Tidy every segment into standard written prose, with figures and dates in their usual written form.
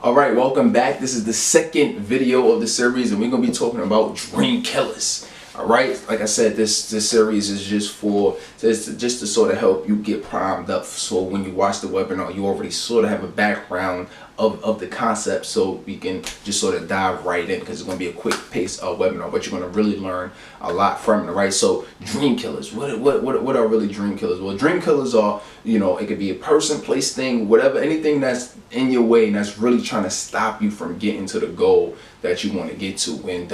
Alright, welcome back. This is the second video of the series, and we're going to be talking about dream killers. Alright, like I said, this series is just to sort of help you get primed up, so when you watch the webinar you already sort of have a background of the concept, so we can just sort of dive right in, because it's going to be a quick pace webinar, but you're going to really learn a lot from it. Right? So dream killers, what are really dream killers? Well, dream killers are, it could be a person, place, thing, whatever, anything that's in your way and that's really trying to stop you from getting to the goal that you want to get to. And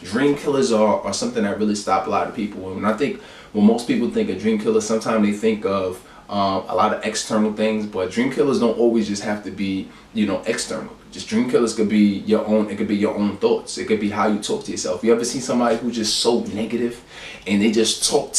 dream killers are something that really stop a lot of people. And I think when most people think of dream killers, sometimes they think of a lot of external things, but dream killers don't always just have to be, external. Just dream killers could be your own. It could be your own thoughts. It could be how you talk to yourself. You ever see somebody who's just so negative, and they just talk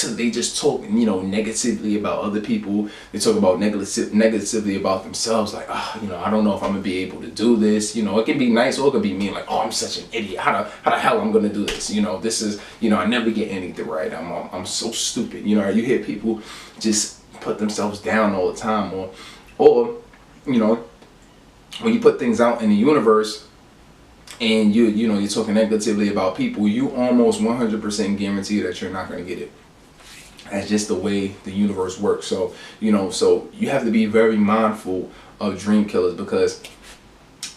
negatively about other people. They talk about negatively about themselves, like, I don't know if I'm gonna be able to do this. It can be nice or it could be mean, like, oh, I'm such an idiot. How the hell I'm gonna do this? This is, I never get anything right. I'm so stupid. You hear people just put themselves down all the time, or when you put things out in the universe and you're talking negatively about people, you almost 100% guarantee that you're not going to get it. That's just the way the universe works. So so you have to be very mindful of dream killers, because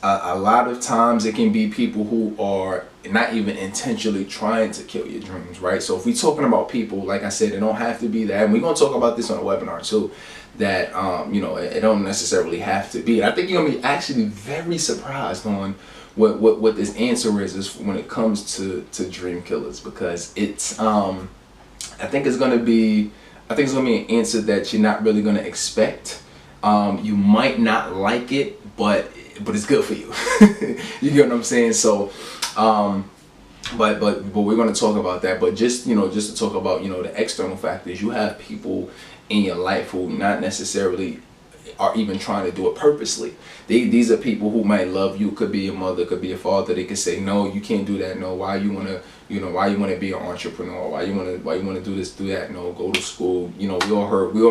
a lot of times it can be people who are not even intentionally trying to kill your dreams, right? So if we're talking about people, like I said, it don't have to be that, and we're going to talk about this on a webinar too, that it don't necessarily have to be. And I think you're going to be actually very surprised on what this answer is when it comes to dream killers, because it's I think it's going to be an answer that you're not really going to expect. You might not like it, but it's good for you. You get what I'm saying? So but we're going to talk about that. But just to talk about the external factors, you have people in your life who not necessarily are even trying to do it purposely. These are people who might love you. Could be a mother, could be a father. They could say, no, you can't do that. No, why you wanna be an entrepreneur? Why you wanna do this, do that? No, go to school. We all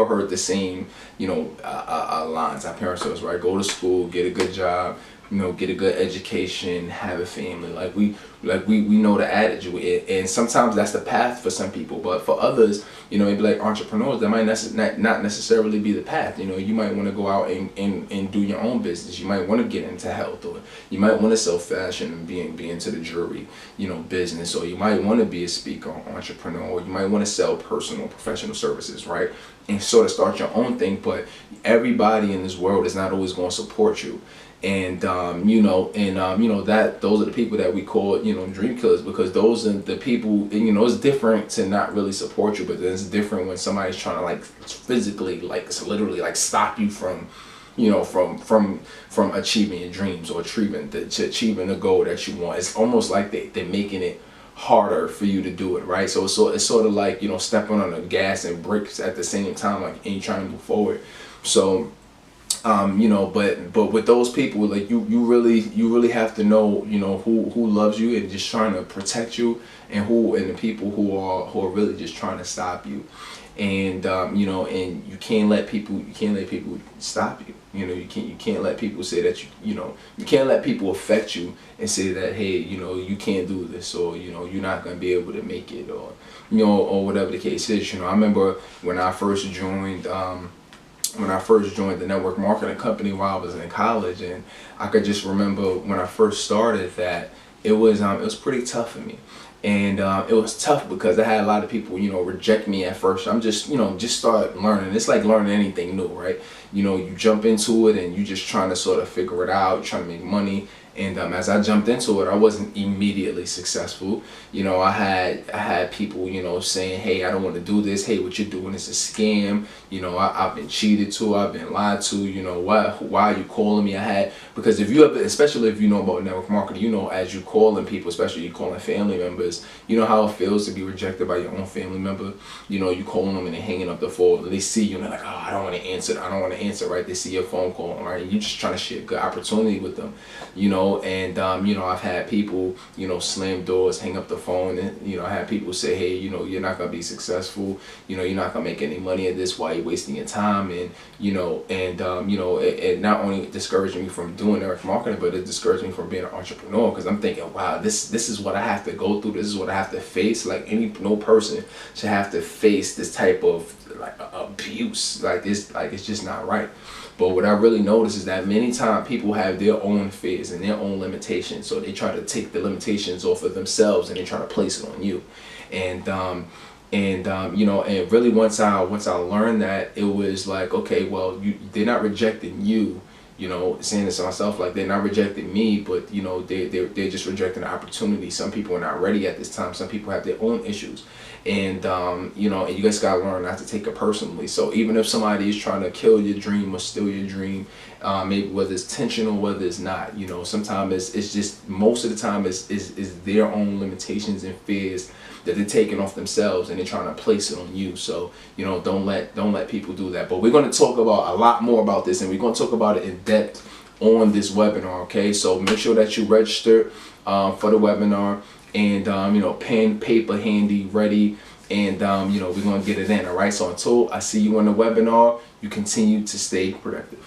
heard the same lines. Our parents told us, right? Go to school, get a good job, get a good education, have a family. Like we know the adage, and sometimes that's the path for some people, but for others, it'd be like entrepreneurs, that might not necessarily be the path. You might want to go out and do your own business. You might want to get into health, or you might want to sell fashion and be into the jewelry, business, or you might want to be a speaker, entrepreneur, or you might want to sell personal, professional services, right? And sort of start your own thing. But everybody in this world is not always going to support you. And that those are the people that we call dream killers, because those are the people, it's different to not really support you, but then it's different when somebody's trying to like physically, like it's literally like stop you from from achieving your dreams, or achieving the goal that you want. It's almost like they're making it harder for you to do it, right? So it's sort of like stepping on the gas and brakes at the same time, like, and you're trying to move forward. So but with those people, like you really have to know who loves you and just trying to protect you, and the people who are really just trying to stop you. And and you can't let people stop you. You can't let people say that you can't let people affect you and say that, hey, you can't do this, or you're not going to be able to make it, or or whatever the case is. I remember when I first joined the network marketing company while I was in college, and I could just remember when I first started that it was pretty tough for me. And it was tough because I had a lot of people reject me at first. I'm just start learning. It's like learning anything new, right? You jump into it and you just trying to sort of figure it out, trying to make money. And as I jumped into it, I wasn't immediately successful. I had people, saying, hey, I don't want to do this. Hey, what you're doing is a scam. I've been cheated to. I've been lied to. Why are you calling me? Because especially if you know about network marketing, as you calling people, especially you calling family members, how it feels to be rejected by your own family member. You calling them and they're hanging up the phone. And they see you and they're like, oh, I don't want to answer, right? They see your phone call, right? And you're just trying to share a good opportunity with them, know, and you know, I've had people, you know, slam doors, hang up the phone, and you know, I had people say, hey, you know, you're not gonna be successful, you know, you're not gonna make any money at this, why you're wasting your time, and you know, it not only discouraged me from doing network marketing, but it discouraged me from being an entrepreneur, because I'm thinking, wow, this is what I have to go through, this is what I have to face. Like, no person should have to face this type of like abuse. Like, it's just not right. But what I really notice is that many times people have their own fears and their own limitations, so they try to take the limitations off of themselves and they try to place it on you. And you know, and really once I learned that, it was like, okay, well, they're not rejecting you, you know, saying this to myself, like, they're not rejecting me, but you know, they're just rejecting the opportunity. Some people are not ready at this time. Some people have their own issues, and you know, and you guys gotta learn not to take it personally. So even if somebody is trying to kill your dream or steal your dream, maybe whether it's intentional, whether it's not, you know, sometimes it's just, most of the time is their own limitations and fears that they're taking off themselves, and they're trying to place it on you. So, you know, don't let people do that. But we're going to talk about a lot more about this, and we're going to talk about it in depth on this webinar. Okay, so make sure that you register for the webinar, and you know, pen, paper handy, ready, and you know, we're going to get it in. All right, so until I see you on the webinar, you continue to stay productive.